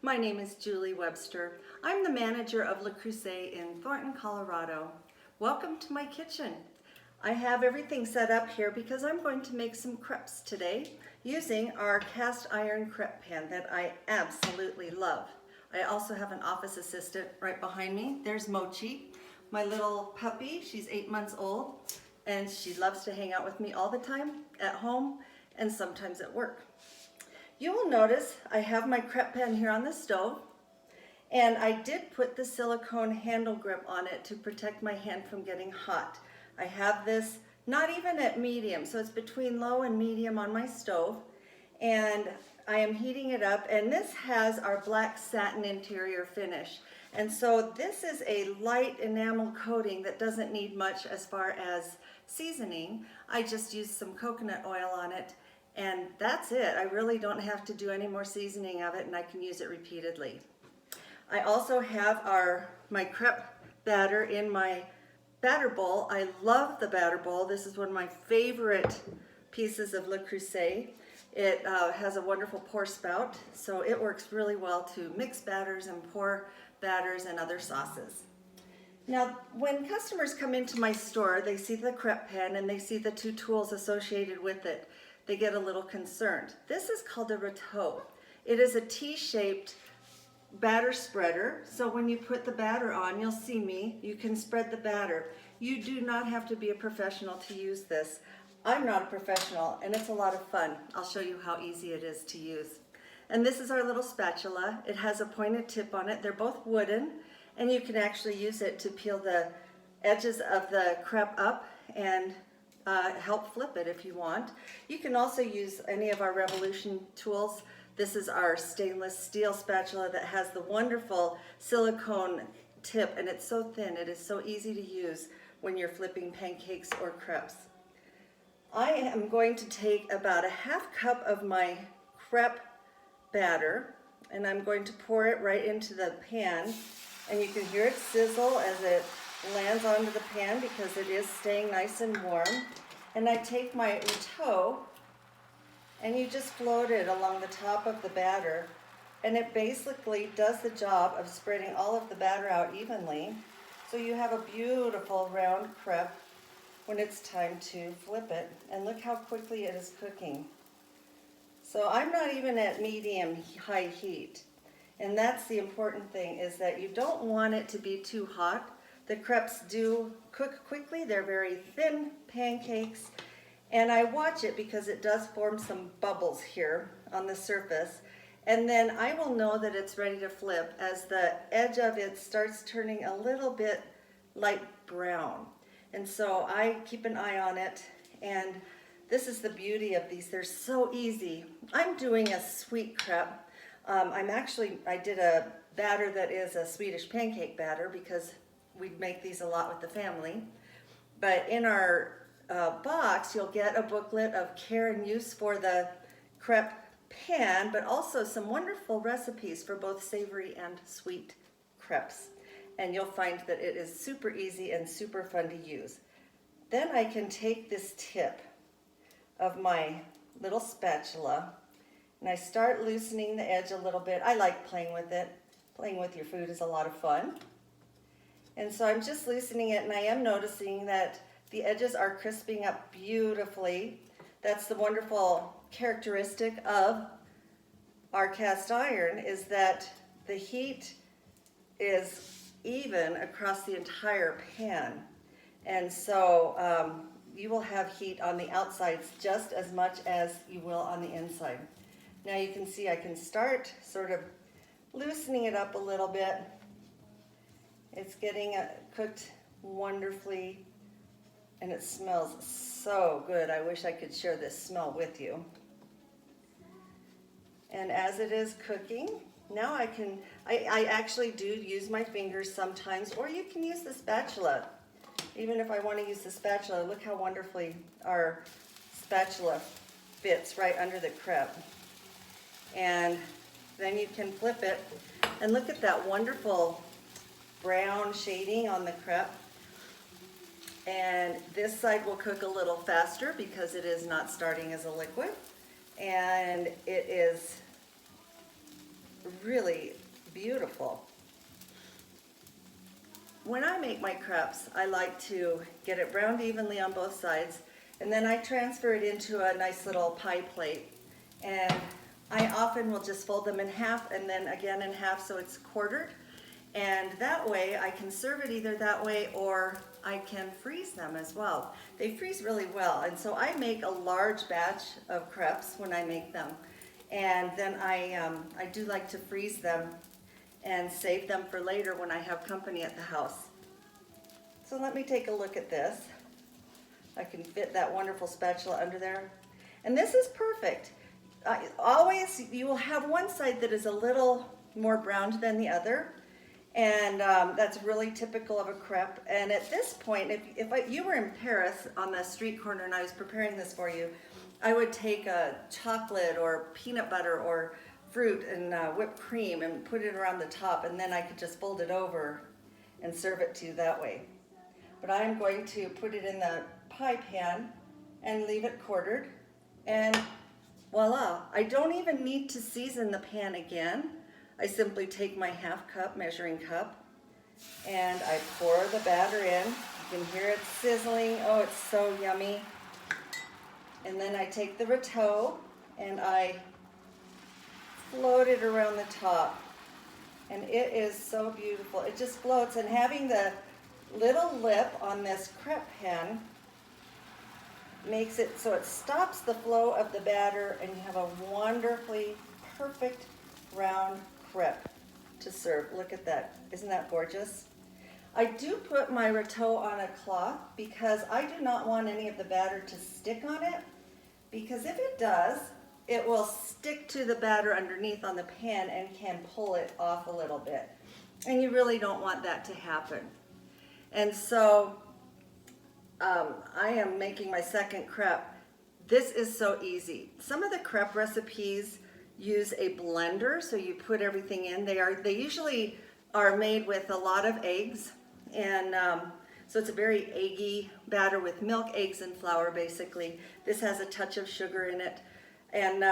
My name is Julie Webster. I'm the manager of Le Creuset in Thornton, Colorado. Welcome to my kitchen. I have everything set up here because I'm going to make some crepes today using our cast iron crepe pan that I absolutely love. I also have an office assistant right behind me. There's Mochi, my little puppy. She's 8 months old and she loves to hang out with me all the time at home and sometimes at work. You will notice I have my crepe pan here on the stove, and I did put the silicone handle grip on it to protect my hand from getting hot. I have this not even at medium, so it's between low and medium on my stove, and I am heating it up, and this has our black satin interior finish. And so this is a light enamel coating that doesn't need much as far as seasoning. I just used some coconut oil on it, and that's it. I really don't have to do any more seasoning of it, and I can use it repeatedly. I also have my crepe batter in my batter bowl. I love the batter bowl. This is one of my favorite pieces of Le Creuset. It has a wonderful pour spout, so it works really well to mix batters and pour batters and other sauces. Now, when customers come into my store, they see the crepe pan and they see the two tools associated with it. They get a little concerned. This is called a râteau. It is a T-shaped batter spreader, so when you put the batter on, you'll see me, you can spread the batter. You do not have to be a professional to use this. I'm not a professional, and it's a lot of fun. I'll show you how easy it is to use. And this is our little spatula. It has a pointed tip on it. They're both wooden, and you can actually use it to peel the edges of the crepe up and help flip it if you want. You can also use any of our Revolution tools. This is our stainless steel spatula that has the wonderful silicone tip, and it's so thin. It is so easy to use when you're flipping pancakes or crepes. I am going to take about a half cup of my crepe batter, and I'm going to pour it right into the pan, and you can hear it sizzle as it lands onto the pan because it is staying nice and warm. And I take my râteau and you just float it along the top of the batter, and it basically does the job of spreading all of the batter out evenly, so you have a beautiful round crepe when it's time to flip it. And look how quickly it is cooking. So I'm not even at medium high heat, and that's the important thing, is that you don't want it to be too hot. The crepes do cook quickly. They're very thin pancakes, and I watch it because it does form some bubbles here on the surface, and then I will know that it's ready to flip as the edge of it starts turning a little bit light brown. And so I keep an eye on it, and this is the beauty of these. They're so easy. I'm doing a sweet crepe. I did a batter that is a Swedish pancake batter because we make these a lot with the family. But in our box, you'll get a booklet of care and use for the crepe pan, but also some wonderful recipes for both savory and sweet crepes. And you'll find that it is super easy and super fun to use. Then I can take this tip of my little spatula and I start loosening the edge a little bit. I like playing with it. Playing with your food is a lot of fun. And so I'm just loosening it, and I am noticing that the edges are crisping up beautifully. That's the wonderful characteristic of our cast iron, is that the heat is even across the entire pan. And so you will have heat on the outsides just as much as you will on the inside. Now you can see I can start sort of loosening it up a little bit. It's getting cooked wonderfully, and it smells so good. I wish I could share this smell with you. And as it is cooking, now I actually do use my fingers sometimes, or you can use the spatula. Even if I want to use the spatula, look how wonderfully our spatula fits right under the crepe. And then you can flip it, and look at that wonderful brown shading on the crepe. And this side will cook a little faster because it is not starting as a liquid, and it is really beautiful. When I make my crepes, I like to get it browned evenly on both sides, and then I transfer it into a nice little pie plate. And I often will just fold them in half and then again in half so it's quartered. And that way I can serve it either that way or I can freeze them as well. They freeze really well, and so I make a large batch of crepes when I make them. And then I do like to freeze them and save them for later when I have company at the house. So let me take a look at this. I can fit that wonderful spatula under there. And this is perfect. Always, you will have one side that is a little more browned than the other. And that's really typical of a crepe. And at this point, if you were in Paris on the street corner and I was preparing this for you, I would take a chocolate or peanut butter or fruit and whipped cream and put it around the top, and then I could just fold it over and serve it to you that way. But I'm going to put it in the pie pan and leave it quartered, and voila. I don't even need to season the pan again. I simply take my half-cup measuring cup and I pour the batter in. You can hear it sizzling. Oh, it's so yummy. And then I take the râteau and I float it around the top. And it is so beautiful. It just floats. And having the little lip on this crepe pan makes it so it stops the flow of the batter, and you have a wonderfully perfect round crepe to serve. Look at that. Isn't that gorgeous? I do put my râteau on a cloth because I do not want any of the batter to stick on it, because if it does, it will stick to the batter underneath on the pan and can pull it off a little bit. And you really don't want that to happen. And so I am making my second crepe. This is so easy. Some of the crepe recipes use a blender, so you put everything in. They usually are made with a lot of eggs, and so it's a very eggy batter with milk, eggs, and flour basically. This has a touch of sugar in it, and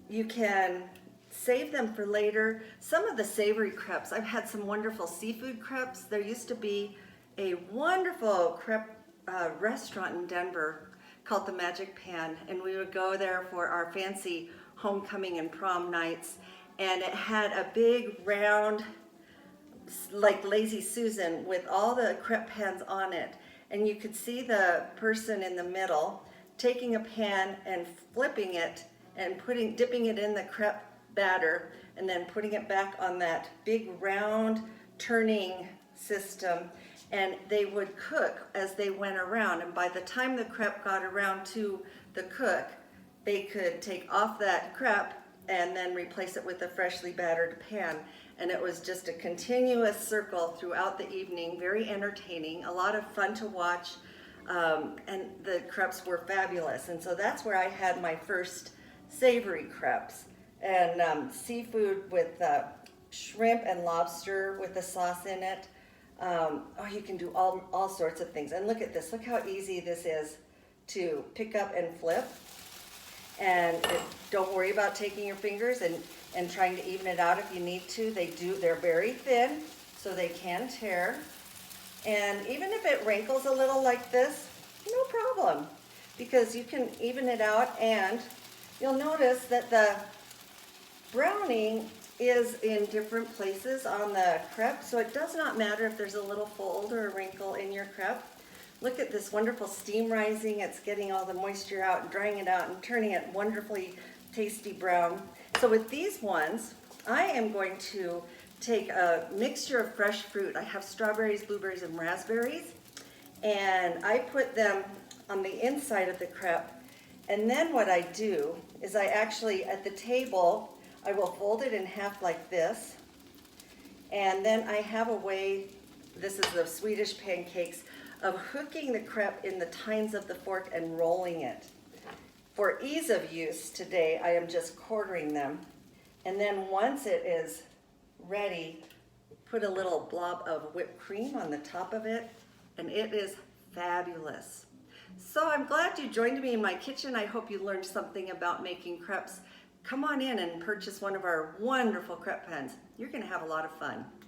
you can save them for later. Some of the savory crepes, I've had some wonderful seafood crepes. There used to be a wonderful crepe restaurant in Denver called the Magic Pan, and we would go there for our fancy homecoming and prom nights, and it had a big round, like Lazy Susan, with all the crepe pans on it, and you could see the person in the middle taking a pan and flipping it and dipping it in the crepe batter and then putting it back on that big round turning system, and they would cook as they went around, and by the time the crepe got around to the cook, they could take off that crepe and then replace it with a freshly battered pan. And it was just a continuous circle throughout the evening, very entertaining, a lot of fun to watch, and the crepes were fabulous. And so that's where I had my first savory crepes, and seafood with shrimp and lobster with the sauce in it. Oh, you can do all sorts of things. And look at this, look how easy this is to pick up and flip. And don't worry about taking your fingers and trying to even it out if you need to. They're very thin, so they can tear. And even if it wrinkles a little like this, no problem, because you can even it out, and you'll notice that the browning is in different places on the crepe, so it does not matter if there's a little fold or a wrinkle in your crepe. Look at this wonderful steam rising. It's getting all the moisture out and drying it out and turning it wonderfully tasty brown. So with these ones, I am going to take a mixture of fresh fruit. I have strawberries, blueberries, and raspberries, and I put them on the inside of the crepe. And then what I do is I actually, at the table, I will fold it in half like this, and then I have a way, this is the Swedish pancakes, of hooking the crepe in the tines of the fork and rolling it. For ease of use today, I am just quartering them. And then once it is ready, put a little blob of whipped cream on the top of it, and it is fabulous. So I'm glad you joined me in my kitchen. I hope you learned something about making crepes. come on in and purchase one of our wonderful crepe pans. You're going to have a lot of fun.